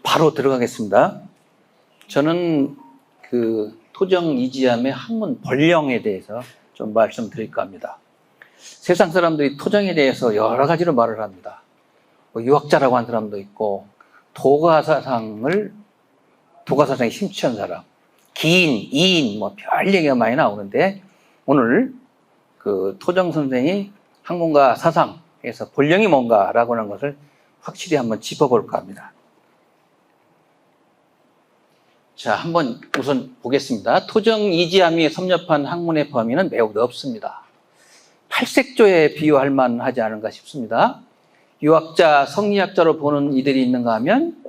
바로 들어가겠습니다. 저는 토정 이지함의 학문 본령에 대해서 좀 말씀드릴까 합니다. 세상 사람들이 토정에 대해서 여러 가지로 말을 합니다. 유학자라고 하는 사람도 있고, 도가사상이 심취한 사람, 기인, 이인, 별 얘기가 많이 나오는데, 오늘 토정 선생이 학문과 사상에서 본령이 뭔가라고 하는 것을 확실히 한번 짚어볼까 합니다. 자, 한번 우선 보겠습니다. 토정 이지함이 섭렵한 학문의 범위는 매우 넓습니다. 팔색조에 비유할 만하지 않은가 싶습니다. 유학자, 성리학자로 보는 이들이 있는가 하면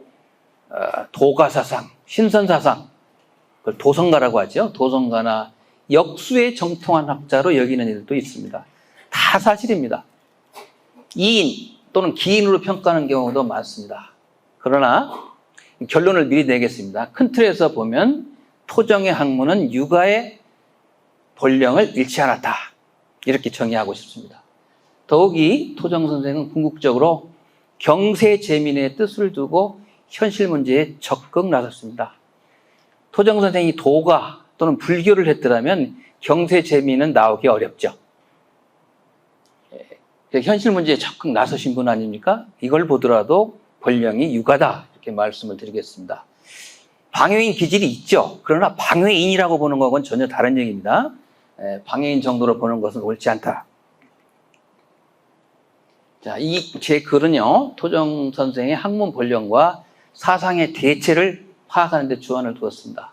도가사상, 신선사상, 그걸 도성가라고 하죠. 도성가나 역수에 정통한 학자로 여기는 이들도 있습니다. 다 사실입니다. 이인 또는 기인으로 평가하는 경우도 많습니다. 그러나 결론을 미리 내겠습니다. 큰 틀에서 보면 토정의 학문은 유가의 본령을 잃지 않았다, 이렇게 정의하고 싶습니다. 더욱이 토정 선생은 궁극적으로 경세재민의 뜻을 두고 현실 문제에 적극 나섰습니다. 토정 선생이 도가 또는 불교를 했더라면 경세재민은 나오기 어렵죠. 현실 문제에 적극 나서신 분 아닙니까? 이걸 보더라도 본령이 유가다, 이렇게 말씀을 드리겠습니다. 방해인 기질이 있죠. 그러나 방해인이라고 보는 것은 전혀 다른 얘기입니다. 방해인 정도로 보는 것은 옳지 않다. 자, 제 글은요, 토정 선생의 학문 본령과 사상의 대체를 파악하는 데 주안을 두었습니다.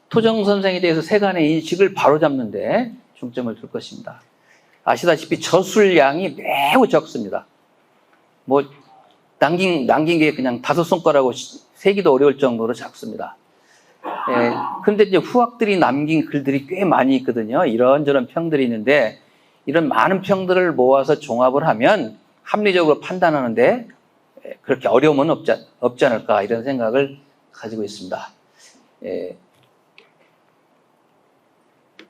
토정 선생에 대해서 세간의 인식을 바로잡는 데 중점을 둘 것입니다. 아시다시피 저술량이 매우 적습니다. 남긴 게 그냥 5손가락으로 세기도 어려울 정도로 작습니다. 근데 이제 후학들이 남긴 글들이 꽤 많이 있거든요. 이런저런 평들이 있는데, 이런 많은 평들을 모아서 종합을 하면 합리적으로 판단하는데 그렇게 어려움은 없지 않을까, 이런 생각을 가지고 있습니다.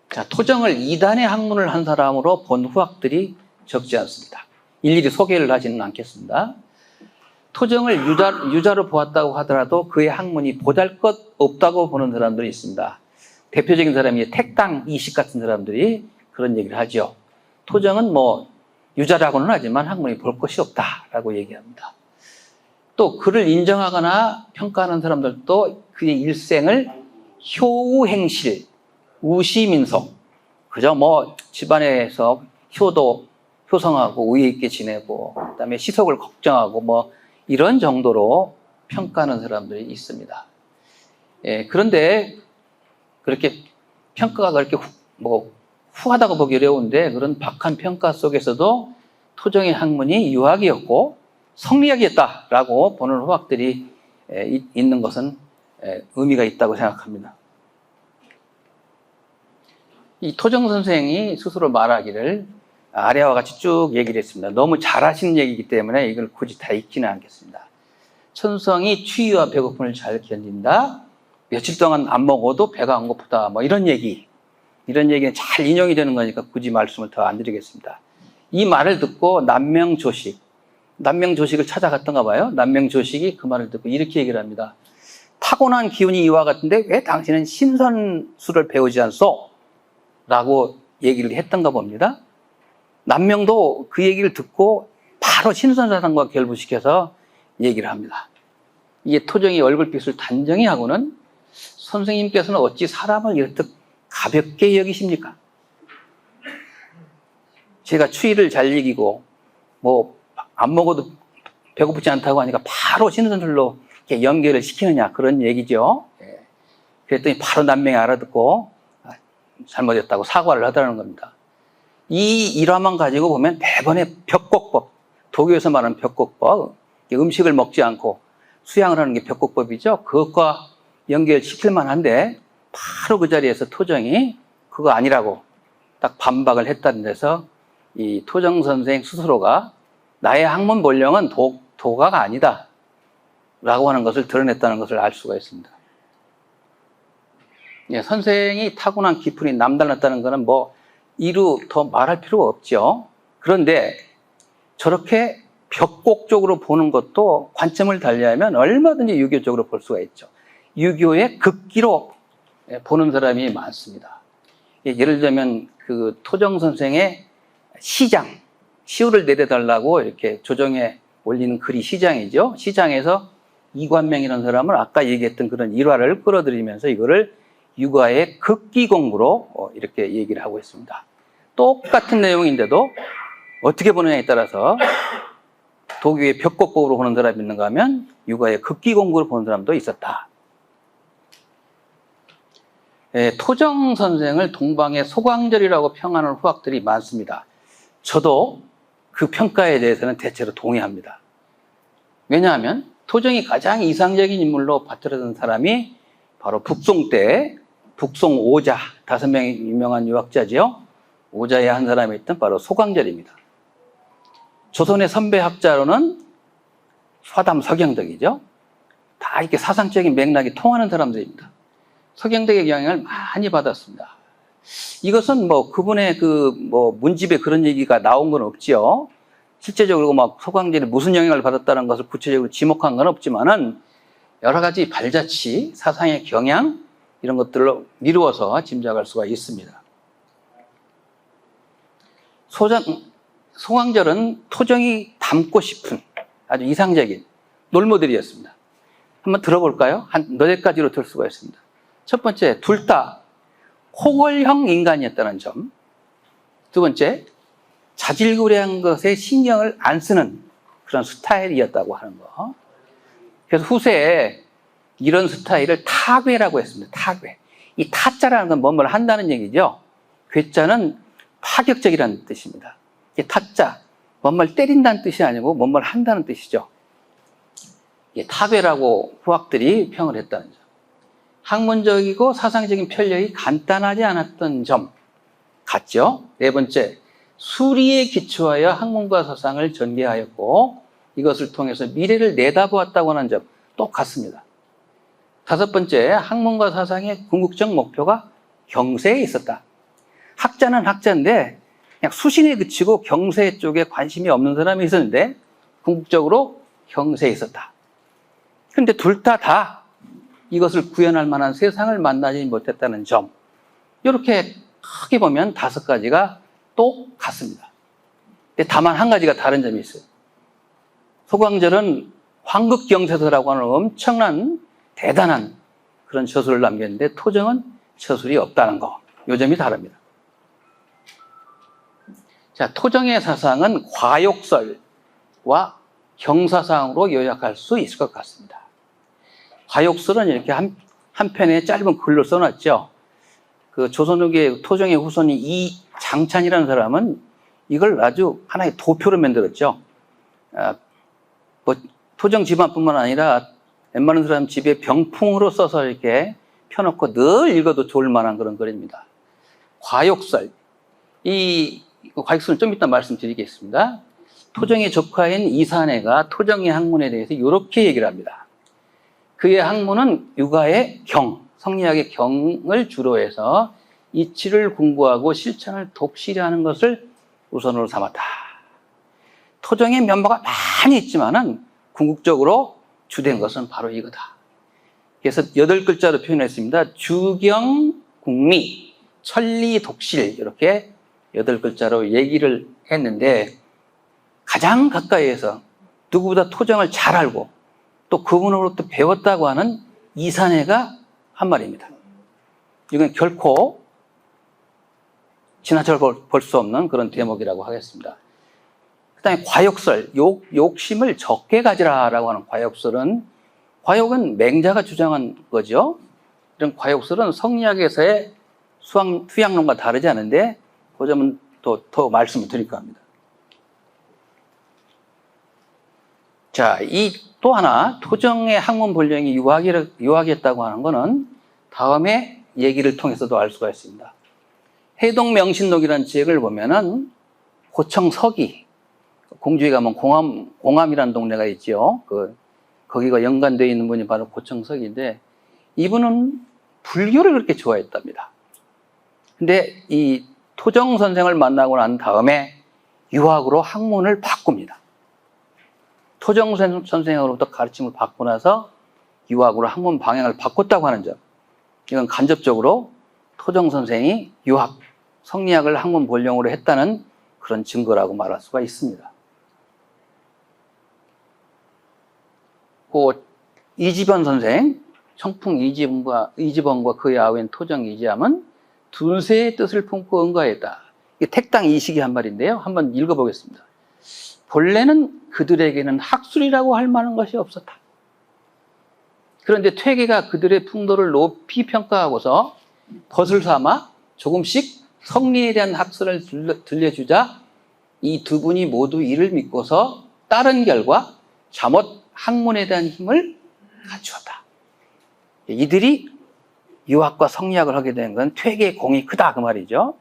자, 토정을 이단의 학문을 한 사람으로 본 후학들이 적지 않습니다. 일일이 소개를 하지는 않겠습니다. 토정을 유자로 보았다고 하더라도 그의 학문이 보잘것없다고 보는 사람들이 있습니다. 대표적인 사람이 택당 이식 같은 사람들이 그런 얘기를 하죠. 토정은 유자라고는 하지만 학문이 볼 것이 없다라고 얘기합니다. 또 그를 인정하거나 평가하는 사람들도 그의 일생을 효우행실, 우시민속, 그저 집안에서 효성하고 우애 있게 지내고, 그다음에 시속을 걱정하고 이런 정도로 평가하는 사람들이 있습니다. 그런데 그렇게 평가가 그렇게 후하다고 보기 어려운데, 그런 박한 평가 속에서도 토정의 학문이 유학이었고 성리학이었다라고 보는 후학들이 있는 것은 의미가 있다고 생각합니다. 이 토정 선생이 스스로 말하기를 아래와 같이 쭉 얘기를 했습니다. 너무 잘하시는 얘기이기 때문에 이걸 굳이 다 읽지는 않겠습니다. 천성이 추위와 배고픔을 잘 견딘다. 며칠 동안 안 먹어도 배가 안 고프다. 이런 얘기는 잘 인용이 되는 거니까 굳이 말씀을 더 안 드리겠습니다. 이 말을 듣고 남명조식을 찾아갔던가 봐요. 남명조식이 그 말을 듣고 이렇게 얘기를 합니다. 타고난 기운이 이와 같은데 왜 당신은 신선수를 배우지 않소? 라고 얘기를 했던가 봅니다. 남명도 그 얘기를 듣고 바로 신선사상과 결부시켜서 얘기를 합니다. 이게 토정이 얼굴빛을 단정히 하고는, 선생님께서는 어찌 사람을 이렇듯 가볍게 여기십니까? 제가 추위를 잘 이기고 안 먹어도 배고프지 않다고 하니까 바로 신선술로 이렇게 연결을 시키느냐, 그런 얘기죠. 그랬더니 바로 남명이 알아듣고 잘못했다고 사과를 하더라는 겁니다. 이 일화만 가지고 보면 대번의 벽곡법, 도교에서 말하는 벽곡법, 음식을 먹지 않고 수양을 하는 게 벽곡법이죠. 그것과 연결시킬 만한데, 바로 그 자리에서 토정이 그거 아니라고 딱 반박을 했다는 데서 이 토정 선생 스스로가 나의 학문 본령은 도가가 아니다 라고 하는 것을 드러냈다는 것을 알 수가 있습니다. 선생이 타고난 기품이 남달랐다는 것은 이루 더 말할 필요가 없죠. 그런데 저렇게 벽곡 쪽으로 보는 것도 관점을 달리하면 얼마든지 유교 쪽으로 볼 수가 있죠. 유교의 극기로 보는 사람이 많습니다. 예를 들면 그 토정 선생의 시장, 시호를 내려달라고 이렇게 조정에 올리는 글이 시장이죠. 시장에서 이관명이라는 사람을 아까 얘기했던 그런 일화를 끌어들이면서 이거를 유가의 극기 공부로 이렇게 얘기를 하고 있습니다. 똑같은 내용인데도 어떻게 보느냐에 따라서 도교의 벽곡법으로 보는 사람이 있는가 하면 유가의 극기 공부를 보는 사람도 있었다. 토정 선생을 동방의 소광절이라고 평하는 후학들이 많습니다. 저도 그 평가에 대해서는 대체로 동의합니다. 왜냐하면 토정이 가장 이상적인 인물로 받들어진 사람이 바로 북송 때 북송 오자, 5명의 유명한 유학자지요. 오자의 한 사람이 있던 바로 소광절입니다. 조선의 선배 학자로는 화담 서경덕이죠. 다 이렇게 사상적인 맥락이 통하는 사람들입니다. 서경덕의 영향을 많이 받았습니다. 이것은 뭐 그분의 그 뭐 문집에 그런 얘기가 나온 건 없지요. 실제적으로 막 소광절이 무슨 영향을 받았다는 것을 구체적으로 지목한 건 없지만은 여러 가지 발자취, 사상의 경향 이런 것들로 미루어서 짐작할 수가 있습니다. 소광절은 토정이 닮고 싶은 아주 이상적인 롤모델이었습니다. 한번 들어볼까요? 한 너댓 가지로 들 수가 있습니다. 첫 번째, 둘 다 호걸형 인간이었다는 점. 두 번째, 자질구레한 것에 신경을 안 쓰는 그런 스타일이었다고 하는 거. 그래서 후세에 이런 스타일을 타괴라고 했습니다. 타괴. 이 타자라는 건 뭔 뭘 한다는 얘기죠. 괴자는 파격적이라는 뜻입니다. 이 타자, 뭔 뭘 때린다는 뜻이 아니고 뭔 뭘 한다는 뜻이죠. 타괴라고 후학들이 평을 했다는 점. 학문적이고 사상적인 편력이 간단하지 않았던 점 같죠. 네 번째, 수리에 기초하여 학문과 사상을 전개하였고 이것을 통해서 미래를 내다보았다고 하는 점 똑같습니다. 다섯 번째, 학문과 사상의 궁극적 목표가 경세에 있었다. 학자는 학자인데 그냥 수신에 그치고 경세 쪽에 관심이 없는 사람이 있었는데 궁극적으로 경세에 있었다. 그런데 둘 다 이것을 구현할 만한 세상을 만나지 못했다는 점. 이렇게 크게 보면 5가지가 똑같습니다. 근데 다만 한 가지가 다른 점이 있어요. 소광절은 황극경세서라고 하는 엄청난 대단한 그런 저술을 남겼는데 토정은 저술이 없다는 거. 이 점이 다릅니다. 자, 토정의 사상은 과욕설과 경사상으로 요약할 수 있을 것 같습니다. 과욕설은 이렇게 한 편의 짧은 글로 써놨죠. 그 조선후기의 토정의 후손이 이장찬이라는 사람은 이걸 아주 하나의 도표로 만들었죠. 토정 집안뿐만 아니라 웬만한 사람 집에 병풍으로 써서 이렇게 펴놓고 늘 읽어도 좋을 만한 그런 글입니다. 과욕설. 이 과욕설은 좀 이따 말씀드리겠습니다. 토정의 조카인 이산해가 토정의 학문에 대해서 이렇게 얘기를 합니다. 그의 학문은 유가의 경, 성리학의 경을 주로 해서 이치를 공부하고 실천을 독실히 하는 것을 우선으로 삼았다. 토정의 면모가 많이 있지만은 궁극적으로 주된 것은 바로 이거다. 그래서 8글자로 표현했습니다. 주경국미, 천리, 독실 이렇게 8글자로 얘기를 했는데 가장 가까이에서 누구보다 토정을 잘 알고 또 그분으로부터 배웠다고 하는 이산해가 한 말입니다. 이건 결코 지나쳐 볼 수 없는 그런 대목이라고 하겠습니다. 그 다음에 과욕설, 욕심을 적게 가지라라고 하는 과욕설은, 과욕은 맹자가 주장한 거죠. 이런 과욕설은 성리학에서의 수양론과 다르지 않은데 그 점은 더 말씀을 드릴까 합니다. 자, 또 하나 토정의 학문 본령이 유학이었다고 하는 것은 다음에 얘기를 통해서도 알 수가 있습니다. 해동명신록이라는 책을 보면은 고청 서기, 공주에 가면 공암이라는 동네가 있죠. 거기가 연관되어 있는 분이 바로 고청 서기인데 이분은 불교를 그렇게 좋아했답니다. 근데 이 토정 선생을 만나고 난 다음에 유학으로 학문을 바꿉니다. 토정 선생으로부터 가르침을 받고 나서 유학으로 학문 방향을 바꿨다고 하는 점, 이건 간접적으로 토정 선생이 유학, 성리학을 학문 본령으로 했다는 그런 증거라고 말할 수가 있습니다. 그 이지번 선생, 청풍 이지번과 그의 아우인 토정 이지함은 둘세의 뜻을 품고 응가했다. 이게 택당 이식이 한 말인데요. 한번 읽어보겠습니다. 본래는 그들에게는 학술이라고 할 만한 것이 없었다. 그런데 퇴계가 그들의 풍도를 높이 평가하고서 벗을 삼아 조금씩 성리에 대한 학설을 들려주자 이 두 분이 모두 이를 믿고서 따른 결과 잠옷 학문에 대한 힘을 갖추었다. 이들이 유학과 성리학을 하게 된 건 퇴계의 공이 크다 그 말이죠.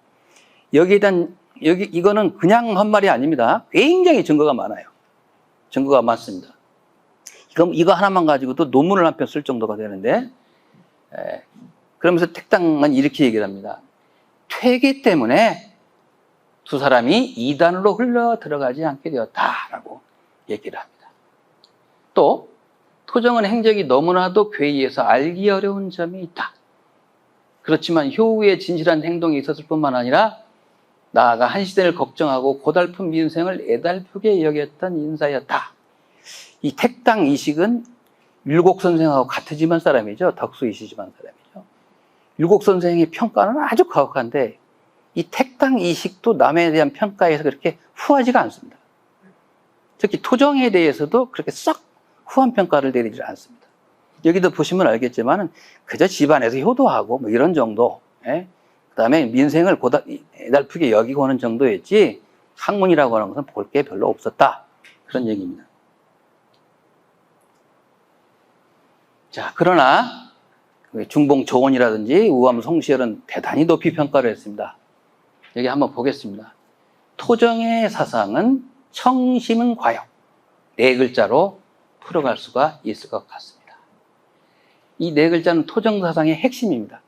여기에 대한 이거는 그냥 한 말이 아닙니다. 굉장히 증거가 많아요. 증거가 많습니다. 이거 하나만 가지고도 논문을 한 편 쓸 정도가 되는데, 그러면서 택당은 이렇게 얘기를 합니다. 퇴계 때문에 두 사람이 이단으로 흘러 들어가지 않게 되었다라고 얘기를 합니다. 또 토정은 행적이 너무나도 괴이해서 알기 어려운 점이 있다. 그렇지만 효우의 진실한 행동이 있었을 뿐만 아니라 나아가 한 시대를 걱정하고 고달픈 민생을 애달프게 여겼던 인사였다. 이 택당 이식은 율곡 선생하고 같은 집안 사람이죠. 덕수이시 집안 사람이죠. 율곡 선생의 평가는 아주 가혹한데 이 택당 이식도 남에 대한 평가에서 그렇게 후하지가 않습니다. 특히 토정에 대해서도 그렇게 썩 후한 평가를 내리지 않습니다. 여기도 보시면 알겠지만 그저 집안에서 효도하고 뭐 이런 정도, 그 다음에 민생을 애달프게 여기고 하는 정도였지 학문이라고 하는 것은 볼 게 별로 없었다. 그런 얘기입니다. 자, 그러나 중봉 조원이라든지 우암 송시열은 대단히 높이 평가를 했습니다. 여기 한번 보겠습니다. 토정의 사상은 청심은 과욕, 네 글자로 풀어갈 수가 있을 것 같습니다. 이 네 글자는 토정 사상의 핵심입니다.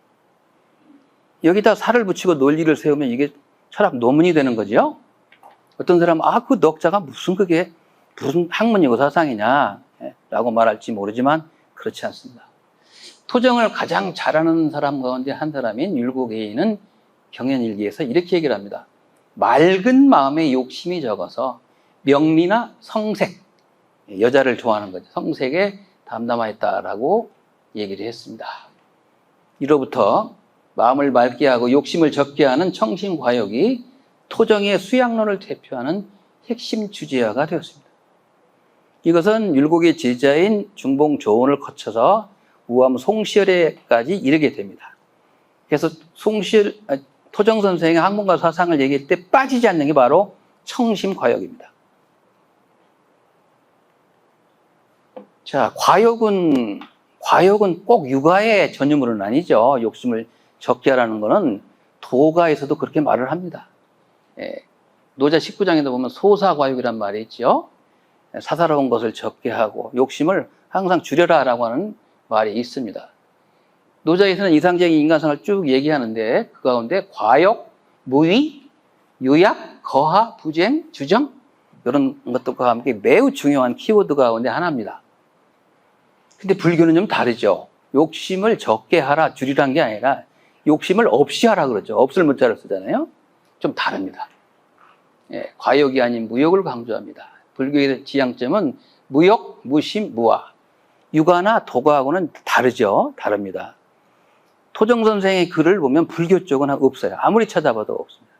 여기다 살을 붙이고 논리를 세우면 이게 철학 논문이 되는 거죠. 어떤 사람은 그 넉자가 무슨 학문이고 사상이냐 라고 말할지 모르지만 그렇지 않습니다. 토정을 가장 잘하는 사람 가운데 한 사람인 율곡에이는 경연일기에서 이렇게 얘기를 합니다. 맑은 마음에 욕심이 적어서 명리나 성색, 여자를 좋아하는 거죠. 성색에 담담하였다라고 얘기를 했습니다. 이로부터 마음을 맑게 하고 욕심을 적게 하는 청심과욕이 토정의 수양론을 대표하는 핵심 주제어가 되었습니다. 이것은 율곡의 제자인 중봉 조원을 거쳐서 우암 송시열에까지 이르게 됩니다. 그래서 토정 선생의 학문과 사상을 얘기할 때 빠지지 않는 게 바로 청심과욕입니다. 자, 과욕은 꼭 육아의 전유물은 아니죠. 욕심을 적게 하라는 것은 도가에서도 그렇게 말을 합니다. 노자 19장에도 보면 소사과욕이란 말이 있죠. 사사로운 것을 적게 하고 욕심을 항상 줄여라라고 하는 말이 있습니다. 노자에서는 이상적인 인간상을 쭉 얘기하는데 그 가운데 과욕, 무의, 유약, 거하, 부쟁, 주정 이런 것들과 함께 매우 중요한 키워드 가운데 하나입니다. 근데 불교는 좀 다르죠. 욕심을 적게 하라, 줄이란 게 아니라 욕심을 없이 하라 그러죠. 없을 문자를 쓰잖아요. 좀 다릅니다. 과욕이 아닌 무욕을 강조합니다. 불교의 지향점은 무욕, 무심, 무아. 유가나 도가하고는 다릅니다. 토정 선생의 글을 보면 불교 쪽은 없어요. 아무리 찾아봐도 없습니다.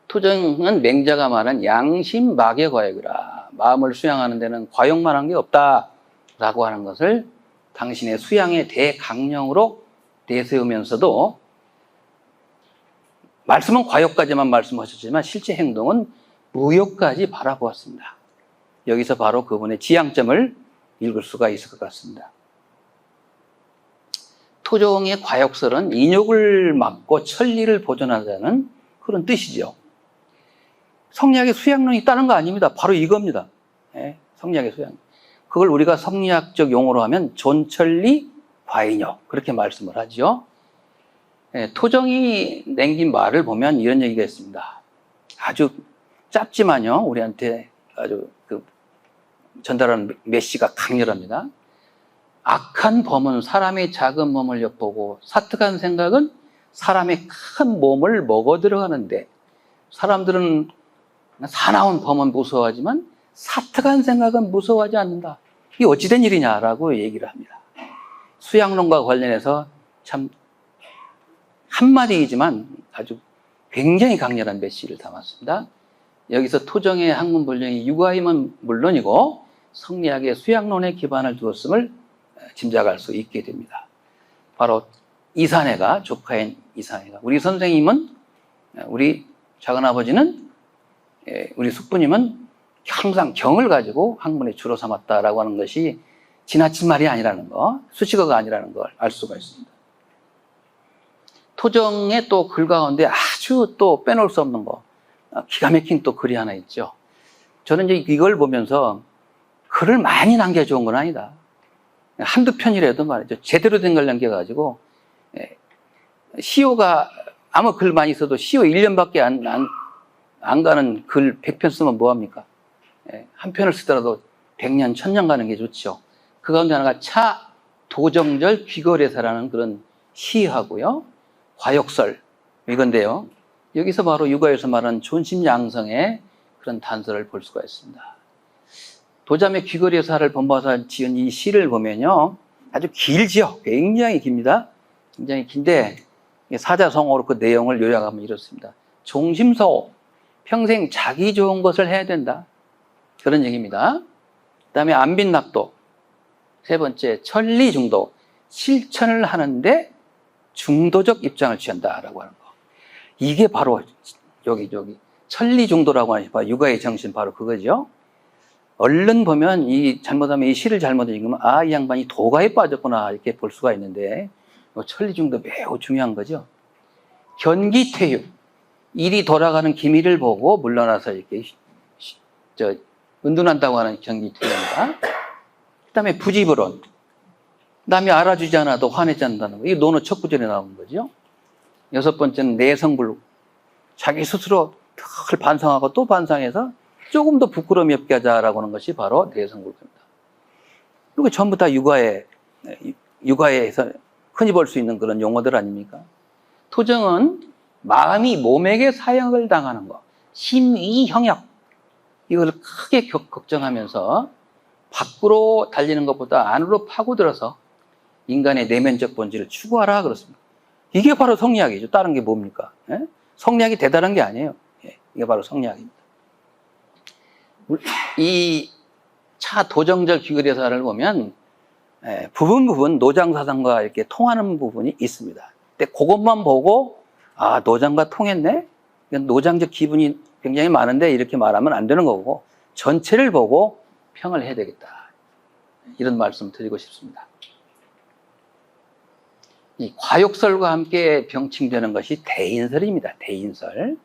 토정은 맹자가 말한 양심 막의 과욕이라. 마음을 수양하는 데는 과욕만 한 게 없다라고 하는 것을 당신의 수양의 대강령으로 내세우면서도 말씀은 과욕까지만 말씀하셨지만 실제 행동은 무욕까지 바라보았습니다. 여기서 바로 그분의 지향점을 읽을 수가 있을 것 같습니다. 토종의 과욕설은 인욕을 막고 천리를 보존하자는 그런 뜻이죠. 성리학의 수양론이 있다는 거 아닙니다. 바로 이겁니다. 성리학의 수양. 그걸 우리가 성리학적 용어로 하면 존천리 과인욕 그렇게 말씀을 하죠. 토정이 남긴 말을 보면 이런 얘기가 있습니다. 아주 짧지만요, 우리한테 아주 전달하는 메시지가 강렬합니다. 악한 범은 사람의 작은 몸을 엿보고 사특한 생각은 사람의 큰 몸을 먹어 들어가는데, 사람들은 사나운 범은 무서워하지만 사특한 생각은 무서워하지 않는다. 이게 어찌된 일이냐라고 얘기를 합니다. 수양론과 관련해서 참 한마디이지만 아주 굉장히 강렬한 메시지를 담았습니다. 여기서 토정의 학문 분량이 육아임은 물론이고 성리학의 수양론에 기반을 두었음을 짐작할 수 있게 됩니다. 바로 이산해가, 조카인 이산해가, 우리 선생님은, 우리 작은아버지는, 우리 숙부님은 항상 경을 가지고 학문의 주로 삼았다라고 하는 것이 지나친 말이 아니라는 거, 수식어가 아니라는 걸 알 수가 있습니다. 토정의 또 글 가운데 아주 또 빼놓을 수 없는 거, 기가 막힌 또 글이 하나 있죠. 저는 이제 이걸 보면서 글을 많이 남겨준 건 아니다. 한두 편이라도 말이죠. 제대로 된 걸 남겨가지고, 시효가 아무 글 많이 써도 시효 1년밖에 안 가는 글 100편 쓰면 뭐합니까? 한 편을 쓰더라도 100년, 1000년 가는 게 좋죠. 그 가운데 하나가 차 도정절 귀거래사라는 그런 시하고요. 과욕설, 이건데요. 여기서 바로 육아에서 말하는 존심양성의 그런 단서를 볼 수가 있습니다. 도자매 귀거래사를 본받아 지은 이 시를 보면요. 아주 길지요. 굉장히 깁니다. 굉장히 긴데, 사자성어로 그 내용을 요약하면 이렇습니다. 종심서, 평생 자기 좋은 것을 해야 된다. 그런 얘기입니다. 그 다음에 안빈낙도, 세 번째 천리중도, 실천을 하는데 중도적 입장을 취한다라고 하는 거. 이게 바로 여기 천리중도라고 하는 육아의 정신, 바로 그거죠. 얼른 보면 잘못하면 이 시를 잘못 읽으면 이 양반이 도가에 빠졌구나 이렇게 볼 수가 있는데, 천리중도 매우 중요한 거죠. 견기퇴유, 일이 돌아가는 기미를 보고 물러나서 이렇게 은둔한다고 하는 견기퇴유입니다. 그 다음에 부지불언, 남이 알아주지 않아도 화내지 않는다는 거. 이게 논어 첫 구절에 나오는 거죠. 여섯 번째는 내성불, 자기 스스로 늘 반성하고 또 반성해서 조금 더 부끄러움이 없게 하자라고 하는 것이 바로 내성불입니다. 이거 전부 다 육아에서 흔히 볼 수 있는 그런 용어들 아닙니까? 토정은 마음이 몸에게 사형을 당하는 것, 심의 형역, 이걸 크게 걱정하면서 밖으로 달리는 것보다 안으로 파고들어서 인간의 내면적 본질을 추구하라 그렇습니다. 이게 바로 성리학이죠. 다른 게 뭡니까? 성리학이 대단한 게 아니에요. 이게 바로 성리학입니다. 이 차 도정절 귀거래사를 보면 부분 노장사상과 이렇게 통하는 부분이 있습니다. 근데 그것만 보고 노장과 통했네? 노장적 기분이 굉장히 많은데 이렇게 말하면 안 되는 거고, 전체를 보고 평을 해야 되겠다. 이런 말씀 드리고 싶습니다. 이 과욕설과 함께 병칭되는 것이 대인설입니다. 대인설.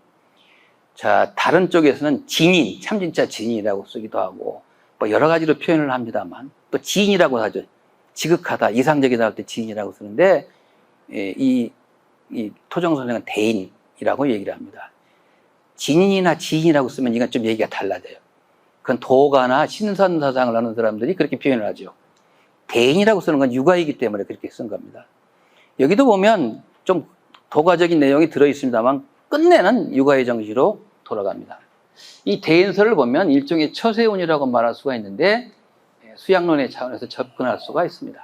자, 다른 쪽에서는 진인, 참진짜 진인이라고 쓰기도 하고, 뭐 여러 가지로 표현을 합니다만, 또 지인이라고 하죠. 지극하다, 이상적이다 할 때 지인이라고 쓰는데, 이 토정 선생은 대인이라고 얘기를 합니다. 진인이나 지인이라고 쓰면 이건 좀 얘기가 달라져요. 그건 도가나 신선사상을 하는 사람들이 그렇게 표현을 하죠. 대인이라고 쓰는 건 육아이기 때문에 그렇게 쓴 겁니다. 여기도 보면 좀 도가적인 내용이 들어있습니다만 끝내는 육아의 정시로 돌아갑니다. 이 대인설을 보면 일종의 처세운이라고 말할 수가 있는데, 수양론의 차원에서 접근할 수가 있습니다.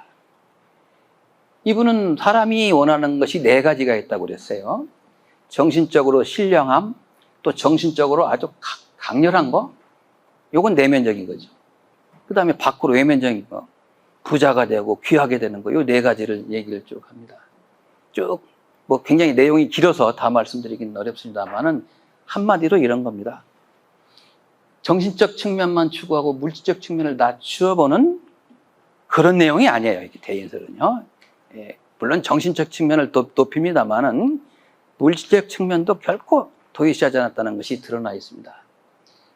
이분은 사람이 원하는 것이 4가지가 있다고 그랬어요. 정신적으로 신령함, 또 정신적으로 아주 강렬한 거, 요건 내면적인 거죠. 그 다음에 밖으로 외면적인 거, 부자가 되고 귀하게 되는 거, 요 4가지를 얘기를 쭉 합니다. 쭉 뭐 굉장히 내용이 길어서 다 말씀드리기는 어렵습니다만은 한마디로 이런 겁니다. 정신적 측면만 추구하고 물질적 측면을 낮추어보는 그런 내용이 아니에요. 이게 대인설은요. 물론 정신적 측면을 높입니다만은 물질적 측면도 결코 도외시하지 않았다는 것이 드러나 있습니다.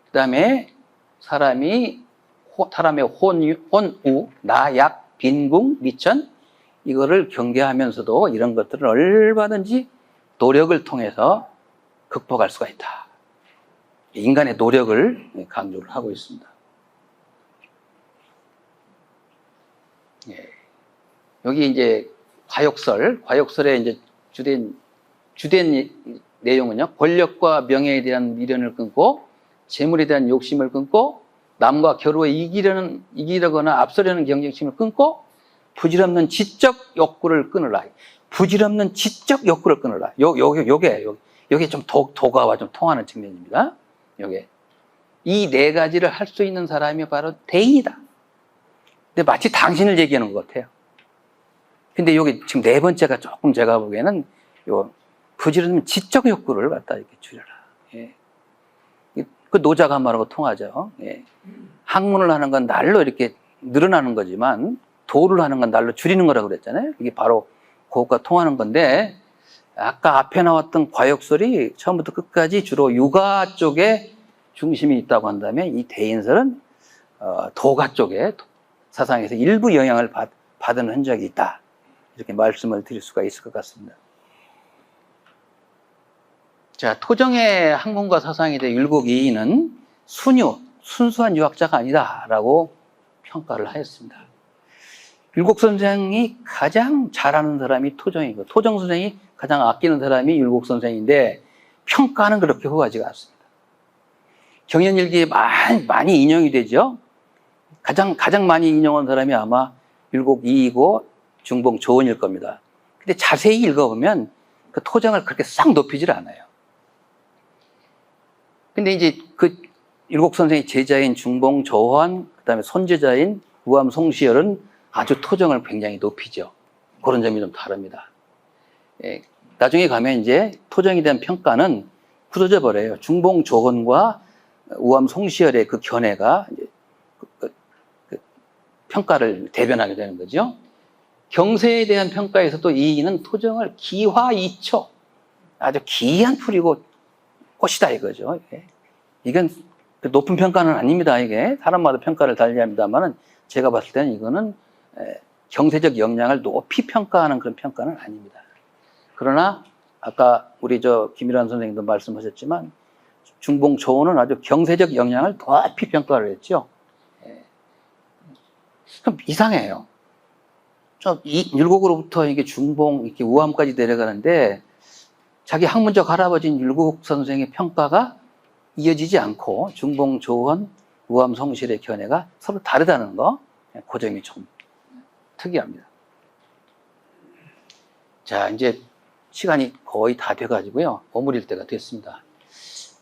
그 다음에 사람의 혼우, 나약, 빈궁, 미천, 이거를 경계하면서도 이런 것들을 얼마든지 노력을 통해서 극복할 수가 있다. 인간의 노력을 강조를 하고 있습니다. 여기 이제 과욕설의 이제 주된 내용은요, 권력과 명예에 대한 미련을 끊고, 재물에 대한 욕심을 끊고, 남과 겨루어 이기려거나 앞서려는 경쟁심을 끊고, 부질없는 지적 욕구를 끊으라. 부질없는 지적 욕구를 끊으라. 요게 좀 도가와 좀 통하는 측면입니다. 요게. 이 네 가지를 할 수 있는 사람이 바로 대인이다. 근데 마치 당신을 얘기하는 것 같아요. 근데 여기 지금 네 번째가 조금 제가 보기에는 요 부질없는 지적 욕구를 갖다 이렇게 줄여라. 예. 그 노자가 한 말하고 통하죠. 예. 학문을 하는 건 날로 이렇게 늘어나는 거지만 도를 하는 건 날로 줄이는 거라고 그랬잖아요. 이게 바로 그것과 통하는 건데, 아까 앞에 나왔던 과욕설이 처음부터 끝까지 주로 육아 쪽에 중심이 있다고 한다면, 이 대인설은 도가 쪽에 사상에서 일부 영향을 받은 흔적이 있다. 이렇게 말씀을 드릴 수가 있을 것 같습니다. 자, 토정의 학문과 사상에 대해 율곡이인은 순수한 유학자가 아니다라고 평가를 하였습니다. 율곡 선생이 가장 잘하는 사람이 토정이고, 토정 선생이 가장 아끼는 사람이 율곡 선생인데, 평가는 그렇게 후하지가 않습니다. 경연일기에 많이 인용이 되죠. 가장 많이 인용한 사람이 아마 율곡 이이고 중봉 조원일 겁니다. 근데 자세히 읽어보면 그 토정을 그렇게 싹 높이질 않아요. 근데 이제 그 율곡 선생의 제자인 중봉 조원, 그 다음에 손제자인 우암 송시열은 아주 토정을 굉장히 높이죠. 그런 점이 좀 다릅니다. 예, 나중에 가면 이제 토정에 대한 평가는 굳어져 버려요. 중봉 조원과 우암 송시열의 그 견해가 이제 평가를 대변하게 되는 거죠. 경세에 대한 평가에서도 이인은 토정을 기화이초, 아주 기이한 풀이고 꽃이다 이거죠. 이건 높은 평가는 아닙니다. 이게 사람마다 평가를 달리합니다만은, 제가 봤을 때는 이거는 경세적 역량을 높이 평가하는 그런 평가는 아닙니다. 그러나 아까 우리 김일환 선생님도 말씀하셨지만, 중봉 조원은 아주 경세적 역량을 높이 평가를 했죠. 그럼 이상해요. 율곡으로부터 이게 중봉, 이렇게 우암까지 내려가는데, 자기 학문적 할아버지인 율곡 선생의 평가가 이어지지 않고, 중봉 조원, 우암 송시열의 견해가 서로 다르다는 거, 그 점이 좀 특이합니다. 자, 이제 시간이 거의 다 돼가지고요. 머무릴 때가 됐습니다.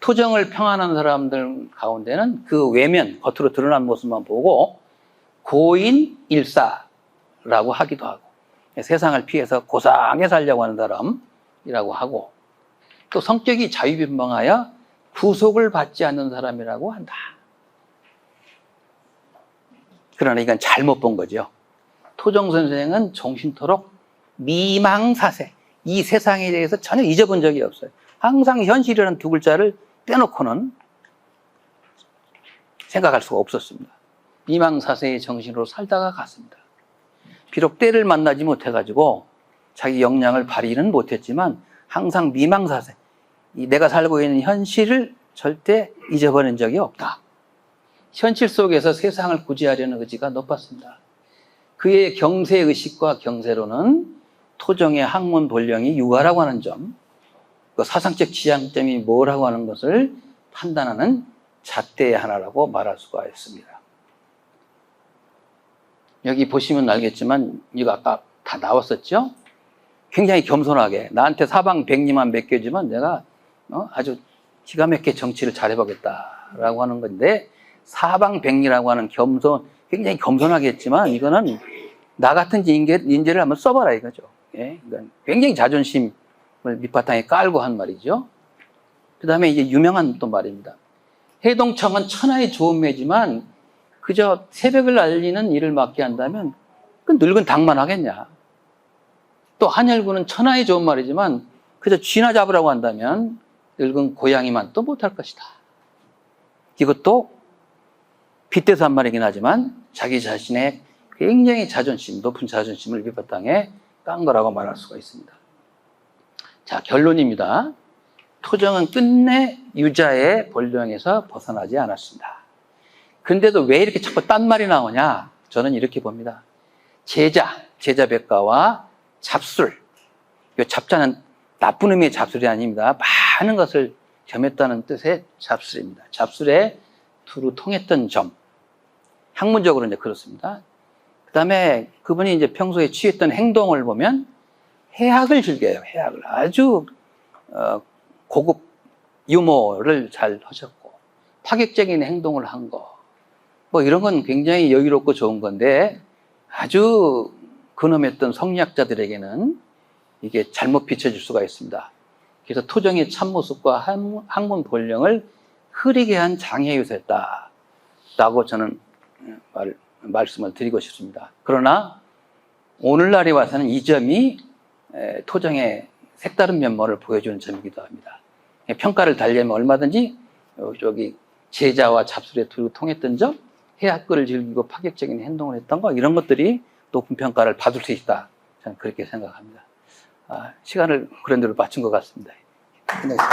토정을 평안한 사람들 가운데는 그 외면, 겉으로 드러난 모습만 보고 고인일사라고 하기도 하고, 세상을 피해서 고상하게 살려고 하는 사람이라고 하고, 또 성격이 자유분방하여 구속을 받지 않는 사람이라고 한다. 그러나 이건 잘못 본 거죠. 토정 선생은 종신토록 미망사세, 이 세상에 대해서 전혀 잊어본 적이 없어요. 항상 현실이라는 두 글자를 떼놓고는 생각할 수가 없었습니다. 미망사세의 정신으로 살다가 갔습니다. 비록 때를 만나지 못해가지고 자기 역량을 발휘는 못했지만, 항상 미망사세, 내가 살고 있는 현실을 절대 잊어버린 적이 없다. 현실 속에서 세상을 구제하려는 의지가 높았습니다. 그의 경세의식과 경세로는 토정의 학문 본령이 유가라고 하는 점, 그 사상적 지향점이 뭐라고 하는 것을 판단하는 잣대의 하나라고 말할 수가 있습니다. 여기 보시면 알겠지만, 이거 아까 다 나왔었죠? 굉장히 겸손하게 나한테 사방백리만 맡겨주면 내가 아주 기가 막히게 정치를 잘해보겠다라고 하는 건데, 사방백리라고 하는 굉장히 겸손하게 했지만, 이거는 나 같은 인재를 한번 써봐라 이거죠. 예? 굉장히 자존심을 밑바탕에 깔고 한 말이죠. 그 다음에 이제 유명한 또 말입니다. 해동청은 천하의 좋은 매지만 그저 새벽을 알리는 일을 맡게 한다면 그 늙은 닭만 하겠냐. 또 한열군은 천하의 좋은 말이지만 그저 쥐나 잡으라고 한다면 늙은 고양이만 또 못할 것이다. 이것도 빗대서 한 말이긴 하지만 자기 자신의 굉장히 높은 자존심을 밑바탕에 깐 거라고 말할 수가 있습니다. 자, 결론입니다. 토정은 끝내 유자의 본령에서 벗어나지 않았습니다. 근데도 왜 이렇게 자꾸 딴 말이 나오냐? 저는 이렇게 봅니다. 제자백과와 잡술. 이 잡자는 나쁜 의미의 잡술이 아닙니다. 많은 것을 겸했다는 뜻의 잡술입니다. 잡술에 두루 통했던 점. 학문적으로 이제 그렇습니다. 그 다음에 그분이 이제 평소에 취했던 행동을 보면 해학을 즐겨요. 해학을. 아주 고급 유머를 잘 하셨고, 파격적인 행동을 한 거. 뭐 이런 건 굉장히 여유롭고 좋은 건데, 아주 근엄했던 성리학자들에게는 이게 잘못 비춰질 수가 있습니다. 그래서 토정의 참모습과 학문 본령을 흐리게 한 장애 요소였다라고 저는 말씀을 드리고 싶습니다. 그러나 오늘날에 와서는 이 점이 토정의 색다른 면모를 보여주는 점이기도 합니다. 평가를 달려면 얼마든지 여기 제자와 잡술에 두루 통했던 점, 해학글을 즐기고 파격적인 행동을 했던 거, 이런 것들이 높은 평가를 받을 수 있다. 저는 그렇게 생각합니다. 시간을 그런 대로 맞춘 것 같습니다. 끝내겠습니다.